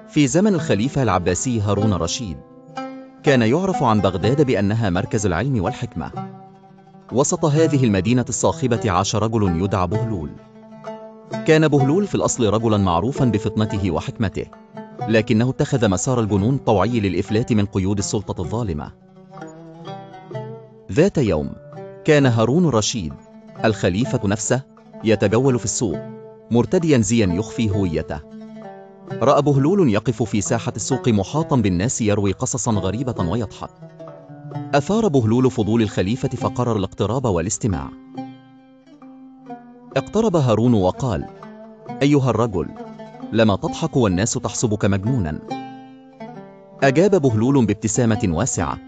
في زمن الخليفة العباسي هارون الرشيد، كان يعرف عن بغداد بأنها مركز العلم والحكمة. وسط هذه المدينة الصاخبة عاش رجل يدعى بهلول. كان بهلول في الأصل رجلا معروفا بفطنته وحكمته، لكنه اتخذ مسار الجنون الطوعي للإفلات من قيود السلطة الظالمة. ذات يوم، كان هارون الرشيد الخليفة نفسه يتجول في السوق مرتديا زيا يخفي هويته. رأى بهلول يقف في ساحة السوق محاطا بالناس يروي قصصا غريبة ويضحك. أثار بهلول فضول الخليفة فقرر الاقتراب والاستماع. اقترب هارون وقال: أيها الرجل، لما تضحك والناس تحسبك مجنونا؟ أجاب بهلول بابتسامة واسعة: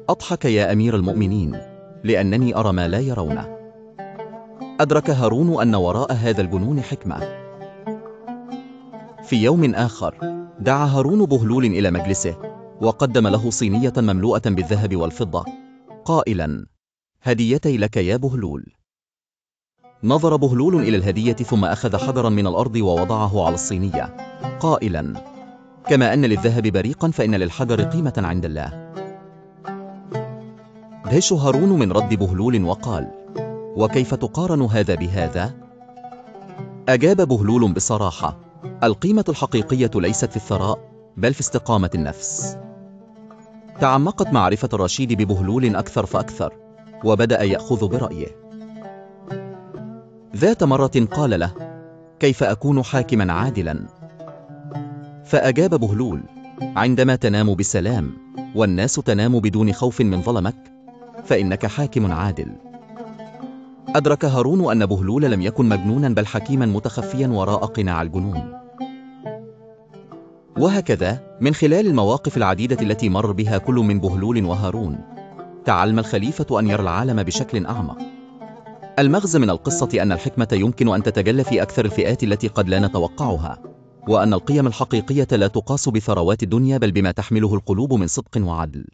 أضحك يا أمير المؤمنين، لأنني أرى ما لا يرونه. أدرك هارون أن وراء هذا الجنون حكمة. في يوم آخر، دعا هارون بهلول إلى مجلسه، وقدم له صينية مملوءة بالذهب والفضة، قائلا: هديتي لك يا بهلول. نظر بهلول إلى الهدية ثم أخذ حجرا من الأرض ووضعه على الصينية، قائلا: كما أن للذهب بريقا فإن للحجر قيمة عند الله. دهش هارون من رد بهلول وقال: وكيف تقارن هذا بهذا؟ أجاب بهلول بصراحة: القيمة الحقيقية ليست في الثراء، بل في استقامة النفس. تعمقت معرفة الرشيد ببهلول أكثر فأكثر، وبدأ يأخذ برأيه. ذات مرة قال له: كيف أكون حاكما عادلا؟ فأجاب بهلول: عندما تنام بسلام والناس تنام بدون خوف من ظلمك، فإنك حاكم عادل. أدرك هارون أن بهلول لم يكن مجنونا بل حكيما متخفيا وراء قناع الجنون. وهكذا من خلال المواقف العديدة التي مر بها كل من بهلول وهارون، تعلم الخليفة أن يرى العالم بشكل أعمق. المغزى من القصة أن الحكمة يمكن أن تتجلى في أكثر الفئات التي قد لا نتوقعها، وأن القيم الحقيقية لا تقاس بثروات الدنيا بل بما تحمله القلوب من صدق وعدل.